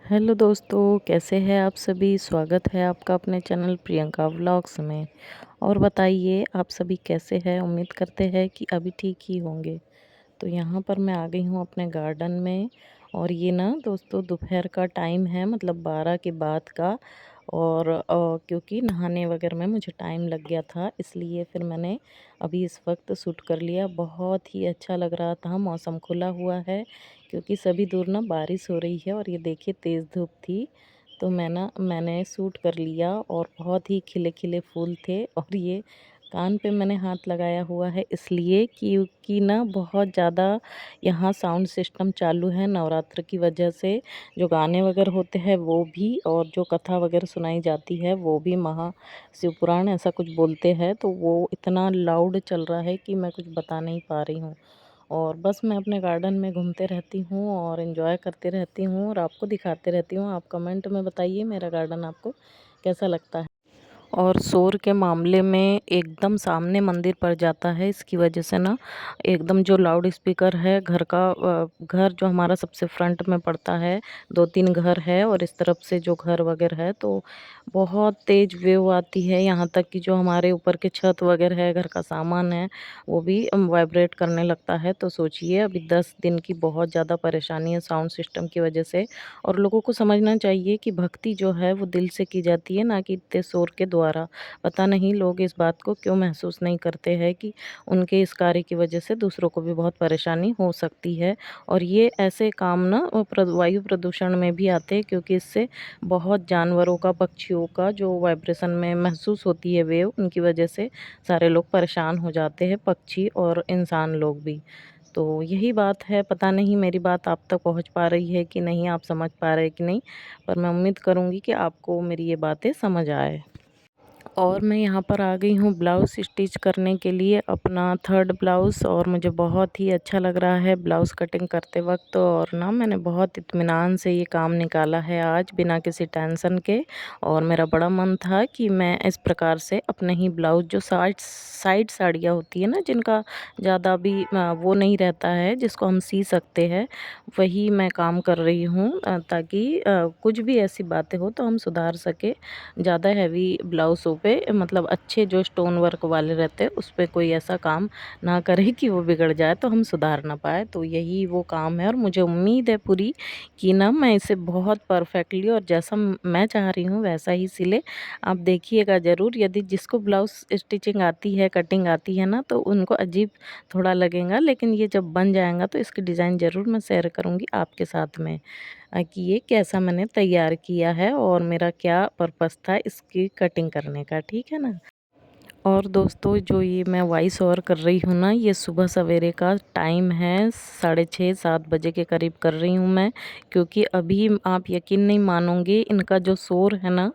Hello दोस्तों, कैसे हैं आप सभी? स्वागत है आपका अपने चैनल प्रियंका व्लॉग्स में। और बताइए आप सभी कैसे हैं? उम्मीद करते हैं कि अभी ठीक ही होंगे। तो यहाँ पर मैं आ गई हूँ अपने गार्डन में। और ये ना दोस्तों दोपहर का टाइम है, मतलब 12 के बाद का। और क्योंकि नहाने वगैरह में मुझे टाइम लग गया था, इसलिए फिर मैंने अभी इस वक्त शूट कर लिया। बहुत ही अच्छा लग रहा था, मौसम खुला हुआ है क्योंकि सभी दूर ना बारिश हो रही है। और ये देखिए तेज़ धूप थी, तो मैंने शूट कर लिया। और बहुत ही खिले खिले फूल थे। और ये कान पे मैंने हाथ लगाया हुआ है इसलिए क्योंकि ना बहुत ज़्यादा यहाँ साउंड सिस्टम चालू है नवरात्र की वजह से। जो गाने वगैरह होते हैं वो भी, और जो कथा वगैरह सुनाई जाती है वो भी, महा शिवपुराण ऐसा कुछ बोलते हैं, तो वो इतना लाउड चल रहा है कि मैं कुछ बता नहीं पा रही हूँ। और बस मैं अपने गार्डन में घूमते रहती हूँ और एंजॉय करते रहती हूँ और आपको दिखाते रहती हूँ। आप कमेंट में बताइए मेरा गार्डन आपको कैसा लगता है। और शोर के मामले में एकदम सामने मंदिर पड़ जाता है, इसकी वजह से ना एकदम जो लाउड स्पीकर है घर का, घर जो हमारा सबसे फ्रंट में पड़ता है, 2-3 घर है और इस तरफ से जो घर वगैरह है, तो बहुत तेज़ वेव आती है। यहाँ तक कि जो हमारे ऊपर के छत वगैरह है, घर का सामान है, वो भी वाइब्रेट करने लगता है। तो सोचिए अभी 10 दिन की बहुत ज़्यादा परेशानी है साउंड सिस्टम की वजह से। और लोगों को समझना चाहिए कि भक्ति जो है वो दिल से की जाती है, ना कि इतने शोर के द्वारा। पता नहीं लोग इस बात को क्यों महसूस नहीं करते हैं कि उनके इस कार्य की वजह से दूसरों को भी बहुत परेशानी हो सकती है। और ये ऐसे काम ना वायु प्रदूषण में भी आते हैं, क्योंकि इससे बहुत जानवरों का, पक्षियों का जो वाइब्रेशन में महसूस होती है वेव, उनकी वजह से सारे लोग परेशान हो जाते हैं, पक्षी और इंसान लोग भी। तो यही बात है, पता नहीं मेरी बात आप तक पहुंच पा रही है कि नहीं, आप समझ पा रहे हैं कि नहीं, पर मैं उम्मीद करूंगी कि आपको मेरी ये बातें समझ आए। और मैं यहाँ पर आ गई हूँ ब्लाउज़ स्टिच करने के लिए, अपना 3rd ब्लाउज़। और मुझे बहुत ही अच्छा लग रहा है ब्लाउज़ कटिंग करते वक्त। और ना मैंने बहुत इत्मीनान से ये काम निकाला है आज, बिना किसी टेंशन के। और मेरा बड़ा मन था कि मैं इस प्रकार से अपने ही ब्लाउज़, जो साइड साड़ियाँ होती है ना, जिनका ज़्यादा भी वो नहीं रहता है, जिसको हम सी सकते हैं, वही मैं काम कर रही हूँ, ताकि कुछ भी ऐसी बातें हो तो हम सुधार सके। ज़्यादा हैवी ब्लाउज़ों पे, मतलब अच्छे जो स्टोन वर्क वाले रहते हैं, उस पे कोई ऐसा काम ना करे कि वो बिगड़ जाए तो हम सुधार ना पाए। तो यही वो काम है और मुझे उम्मीद है पूरी कि ना मैं इसे बहुत परफेक्टली और जैसा मैं चाह रही हूँ वैसा ही सिले। आप देखिएगा ज़रूर, यदि जिसको ब्लाउज़ स्टिचिंग आती है, कटिंग आती है ना, तो उनको अजीब थोड़ा लगेगा, लेकिन ये जब बन जाएगा तो इसकी डिज़ाइन ज़रूर मैं शेयर करूँगी आपके साथ में, कि ये कैसा मैंने तैयार किया है और मेरा क्या पर्पस था इसकी कटिंग करने का, ठीक है ना? और दोस्तों जो ये मैं वॉइस ओवर कर रही हूँ ना, ये सुबह सवेरे का टाइम है, 6:30-7 बजे के करीब कर रही हूँ मैं। क्योंकि अभी आप यकीन नहीं मानोगे, इनका जो शोर है ना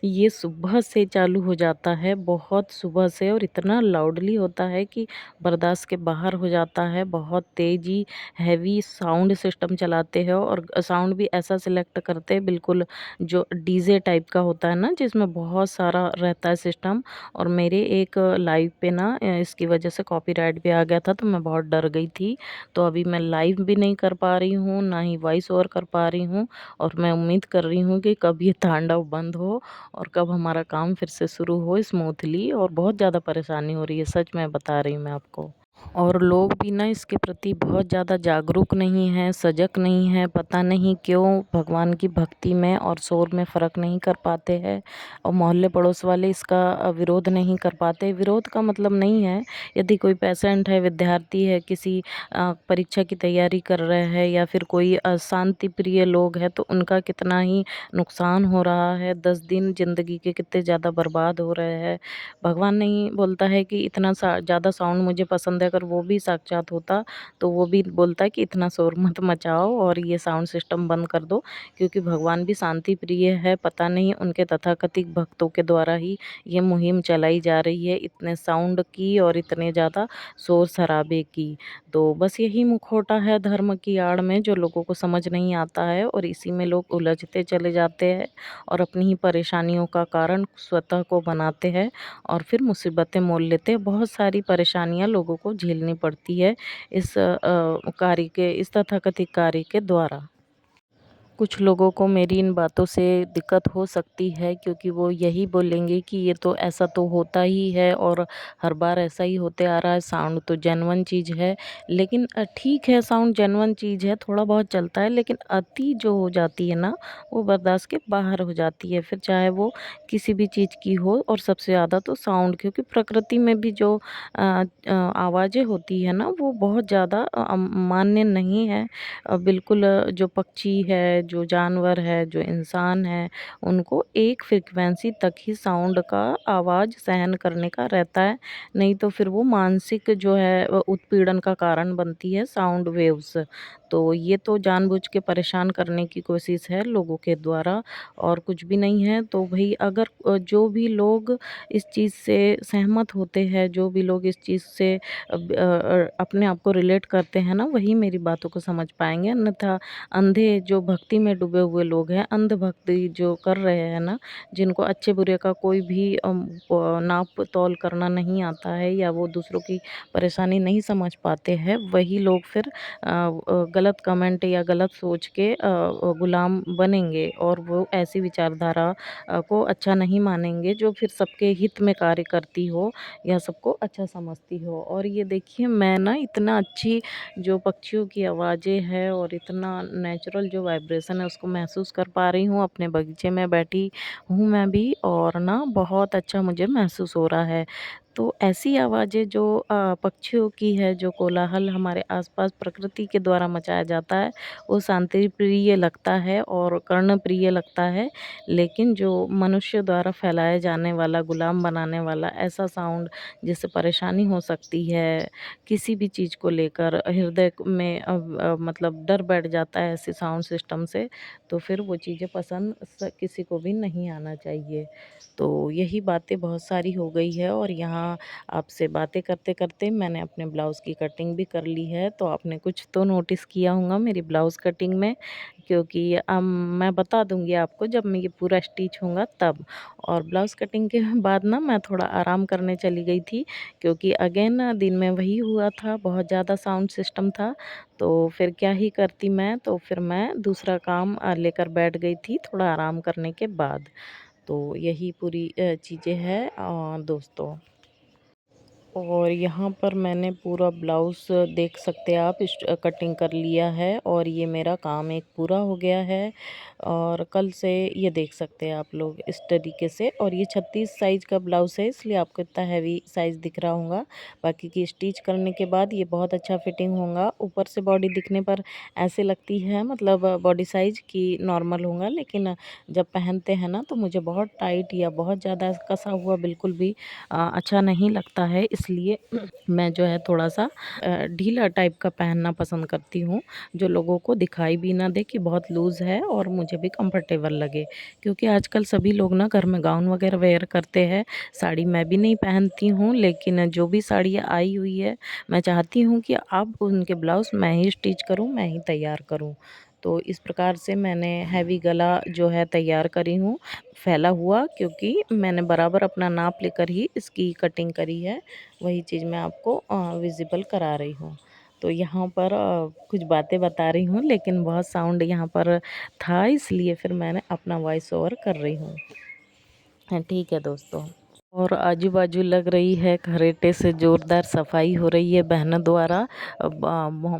ये सुबह से चालू हो जाता है, बहुत सुबह से, और इतना लाउडली होता है कि बर्दाश्त के बाहर हो जाता है। बहुत तेज़ी हैवी साउंड सिस्टम चलाते हैं और साउंड भी ऐसा सिलेक्ट करते हैं, बिल्कुल जो डीजे टाइप का होता है ना, जिसमें बहुत सारा रहता है सिस्टम। और मेरे एक लाइव पे ना इसकी वजह से कॉपीराइट भी आ गया था, तो मैं बहुत डर गई थी। तो अभी मैं लाइव भी नहीं कर पा रही हूँ, ना ही वॉइस ओवर कर पा रही हूँ। और मैं उम्मीद कर रही हूँ कि कब ये तांडव बंद हो और कब हमारा काम फिर से शुरू हो स्मूथली। और बहुत ज़्यादा परेशानी हो रही है, सच में बता रही हूँ मैं आपको। और लोग भी ना इसके प्रति बहुत ज़्यादा जागरूक नहीं हैं, सजग नहीं हैं, पता नहीं क्यों भगवान की भक्ति में और शोर में फ़र्क नहीं कर पाते हैं। और मोहल्ले पड़ोस वाले इसका विरोध नहीं कर पाते। विरोध का मतलब नहीं है, यदि कोई पेशेंट है, विद्यार्थी है, किसी परीक्षा की तैयारी कर रहे हैं, या फिर कोई शांति प्रिय लोग हैं, तो उनका कितना ही नुकसान हो रहा है। 10 दिन ज़िंदगी के कितने ज़्यादा बर्बाद हो रहे हैं। भगवान नहीं बोलता है कि इतना ज़्यादा साउंड मुझे पसंद है, अगर वो भी साक्षात होता तो वो भी बोलता है कि इतना शोर मत मचाओ और ये साउंड सिस्टम बंद कर दो। क्योंकि भगवान भी शांति प्रिय है, पता नहीं उनके तथाकथित भक्तों के द्वारा ही ये मुहिम चलाई जा रही है, इतने साउंड की और इतने ज़्यादा शोर शराबे की। तो बस यही मुखौटा है धर्म की आड़ में, जो लोगों को समझ नहीं आता है, और इसी में लोग उलझते चले जाते हैं और अपनी ही परेशानियों का कारण स्वतः को बनाते हैं और फिर मुसीबतें मोल लेते हैं। बहुत सारी परेशानियाँ लोगों को झेलनी पड़ती है इस कार्य के, इस तथाकथित कार्य के द्वारा। कुछ लोगों को मेरी इन बातों से दिक्कत हो सकती है, क्योंकि वो यही बोलेंगे कि ये तो ऐसा तो होता ही है और हर बार ऐसा ही होते आ रहा है, साउंड तो जेन्युइन चीज़ है। लेकिन ठीक है, साउंड जेन्युइन चीज़ है, थोड़ा बहुत चलता है, लेकिन अति जो हो जाती है ना, वो बर्दाश्त के बाहर हो जाती है। फिर चाहे वो किसी भी चीज़ की हो, और सबसे ज़्यादा तो साउंड, क्योंकि प्रकृति में भी जो आवाज़ें होती है ना, वो बहुत ज़्यादा मान्य नहीं है। बिल्कुल जो पक्षी है, जो जानवर है, जो इंसान है, उनको एक फ्रीक्वेंसी तक ही साउंड का आवाज़ सहन करने का रहता है, नहीं तो फिर वो मानसिक जो है उत्पीड़न का कारण बनती है साउंड वेव्स। तो ये तो जानबूझ के परेशान करने की कोशिश है लोगों के द्वारा, और कुछ भी नहीं है। तो भई अगर जो भी लोग इस चीज़ से सहमत होते हैं, जो भी लोग इस चीज़ से अपने आप को रिलेट करते हैं ना, वही मेरी बातों को समझ पाएँगे। अन्यथा अंधे जो भक्ति में डूबे हुए लोग हैं, अंधभक्ति जो कर रहे हैं ना, जिनको अच्छे-बुरे का कोई भी नाप-तौल करना नहीं आता है, या वो दूसरों की परेशानी नहीं समझ पाते हैं, वही लोग फिर गलत कमेंट या गलत सोच के गुलाम बनेंगे, और वो ऐसी विचारधारा को अच्छा नहीं मानेंगे जो फिर सबके हित में कार्य करती हो या सबको अच्छा समझती हो। और ये देखिए, मैं ना इतना अच्छी जो पक्षियों की आवाज़ें हैं और इतना नेचुरल जो वाइब्रेशन है, उसको महसूस कर पा रही हूँ। अपने बगीचे में बैठी हूँ मैं भी, और ना बहुत अच्छा मुझे महसूस हो रहा है। तो ऐसी आवाज़ें जो पक्षियों की है, जो कोलाहल हमारे आसपास प्रकृति के द्वारा मचाया जाता है, वो शांति प्रिय लगता है और कर्णप्रिय लगता है। लेकिन जो मनुष्य द्वारा फैलाया जाने वाला, गुलाम बनाने वाला ऐसा साउंड, जिससे परेशानी हो सकती है, किसी भी चीज़ को लेकर हृदय में मतलब डर बैठ जाता है ऐसे साउंड सिस्टम से, तो फिर वो चीज़ें पसंद किसी को भी नहीं आना चाहिए। तो यही बातें बहुत सारी हो गई है, और यहाँ आपसे बातें करते-करते मैंने अपने ब्लाउज़ की कटिंग भी कर ली है। तो आपने कुछ तो नोटिस किया होगा मेरी ब्लाउज़ कटिंग में, क्योंकि मैं बता दूँगी आपको जब मैं ये पूरा स्टिच होगा तब। और ब्लाउज़ कटिंग के बाद ना मैं थोड़ा आराम करने चली गई थी, क्योंकि अगेन दिन में वही हुआ था, बहुत ज़्यादा साउंड सिस्टम था। तो फिर क्या ही करती मैं, तो फिर मैं दूसरा काम लेकर बैठ गई थी थोड़ा आराम करने के बाद। तो यही पूरी चीज़ें हैं दोस्तों। और यहाँ पर मैंने पूरा ब्लाउज़ देख सकते हैं आप, कटिंग कर लिया है, और ये मेरा काम एक पूरा हो गया है। और कल से ये देख सकते हैं आप लोग इस तरीके से, और ये 36 साइज़ का ब्लाउज़ है, इसलिए आपको इतना हैवी साइज़ दिख रहा होगा। बाकी की स्टिच करने के बाद ये बहुत अच्छा फिटिंग होगा। ऊपर से बॉडी दिखने पर ऐसे लगती है, मतलब बॉडी साइज़ कि नॉर्मल होगा, लेकिन जब पहनते हैं ना, तो मुझे बहुत टाइट या बहुत ज़्यादा कसा हुआ बिल्कुल भी अच्छा नहीं लगता है। इसलिए मैं जो है थोड़ा-सा ढीला टाइप का पहनना पसंद करती हूँ, जो लोगों को दिखाई भी ना दे कि बहुत लूज़ है, और मुझे भी कंफर्टेबल लगे। क्योंकि आजकल सभी लोग ना घर में गाउन वगैरह वेयर करते हैं, साड़ी मैं भी नहीं पहनती हूँ, लेकिन जो भी साड़ियाँ आई हुई है, मैं चाहती हूँ कि अब उनके ब्लाउज़ मैं ही स्टिच करूँ, मैं ही तैयार करूँ। तो इस प्रकार से मैंने हैवी गला जो है तैयार करी हूँ, फैला हुआ, क्योंकि मैंने बराबर अपना नाप लेकर ही इसकी कटिंग करी है। वही चीज़ मैं आपको विज़िबल करा रही हूँ। तो यहाँ पर कुछ बातें बता रही हूँ, लेकिन बहुत साउंड यहाँ पर था, इसलिए फिर मैंने अपना वॉइस ओवर कर रही हूँ। हाँ, ठीक है दोस्तों। और आजू-बाजू लग रही है खर्रेटे से ज़ोरदार सफाई हो रही है बहनों द्वारा। अब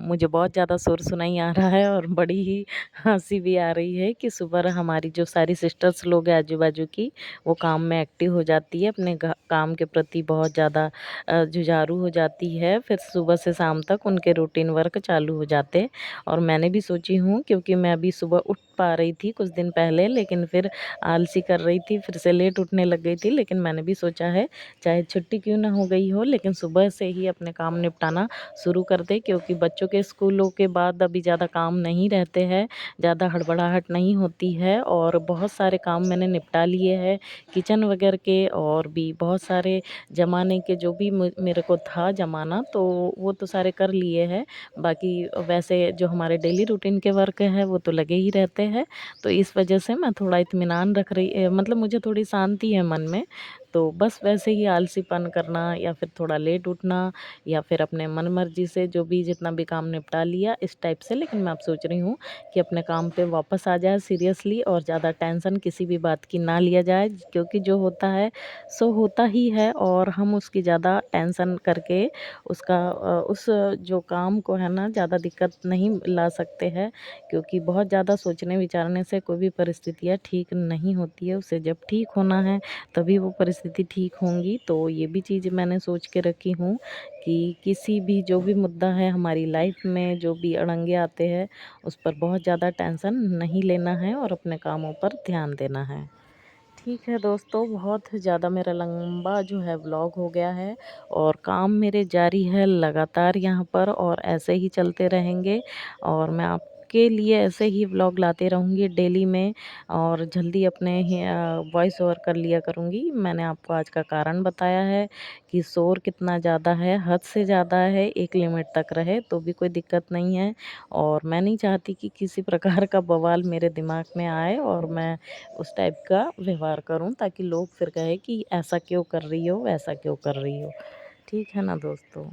मुझे बहुत ज़्यादा शोर सुनाई आ रहा है, और बड़ी ही हँसी भी आ रही है कि सुबह हमारी जो सारी सिस्टर्स लोग हैं आजू-बाजू की, वो काम में एक्टिव हो जाती है, अपने काम के प्रति बहुत ज़्यादा जुझारू हो जाती है। फिर सुबह से शाम तक उनके रूटीन वर्क चालू हो जाते हैं। और मैंने भी सोची हूँ, क्योंकि मैं अभी सुबह उठ पा रही थी कुछ दिन पहले, लेकिन फिर आलसी कर रही थी, फिर से लेट उठने लग गई थी, लेकिन मैंने भी सोचा है चाहे छुट्टी क्यों ना हो गई हो, लेकिन सुबह से ही अपने काम निपटाना शुरू कर दे, क्योंकि बच्चों के स्कूलों के बाद अभी ज़्यादा काम नहीं रहते हैं, ज़्यादा हड़बड़ाहट नहीं होती है, और बहुत सारे काम मैंने निपटा लिए हैं किचन वगैरह के, और भी बहुत सारे ज़माने के जो भी मेरे को था जमाना, तो वो तो सारे कर लिए हैं। बाकी वैसे जो हमारे डेली रूटीन के वर्क हैं, वो तो लगे ही रहते हैं। तो इस वजह से मैं थोड़ा इत्मीनान रख रही मतलब मुझे थोड़ी शांति है मन में। तो बस वैसे ही आलसीपन करना या फिर थोड़ा लेट उठना या फिर अपने मन मर्जी से जो भी जितना भी काम निपटा लिया इस टाइप से। लेकिन मैं अब सोच रही हूँ कि अपने काम पे वापस आ जाए सीरियसली और ज़्यादा टेंशन किसी भी बात की ना लिया जाए, क्योंकि जो होता है सो होता ही है और हम उसकी ज़्यादा टेंशन करके उस जो काम को है ना ज़्यादा दिक्कत नहीं ला सकते हैं, क्योंकि बहुत ज़्यादा सोचने विचारने से कोई भी परिस्थितियाँ ठीक नहीं होती है। उसे जब ठीक होना है तभी वो परिस्थिति ठीक होंगी। तो ये भी चीज़ मैंने सोच के रखी हूँ कि किसी भी जो भी मुद्दा है हमारी लाइफ में, जो भी अड़ंगे आते हैं उस पर बहुत ज़्यादा टेंशन नहीं लेना है और अपने कामों पर ध्यान देना है। ठीक है दोस्तों, बहुत ज़्यादा मेरा लंबा जो है व्लॉग हो गया है और काम मेरे जारी है लगातार यहाँ पर और ऐसे ही चलते रहेंगे और मैं आपके लिए ऐसे ही व्लॉग लाते रहूँगी डेली में और जल्दी अपने ही वॉइस ओवर कर लिया करूँगी। मैंने आपको आज का कारण बताया है कि शोर कितना ज़्यादा है, हद से ज़्यादा है, एक लिमिट तक रहे तो भी कोई दिक्कत नहीं है और मैं नहीं चाहती कि किसी प्रकार का बवाल मेरे दिमाग में आए और मैं उस टाइप का व्यवहार करूँ ताकि लोग फिर कहे कि ऐसा क्यों कर रही हो, वैसा क्यों कर रही हो। ठीक है ना दोस्तों?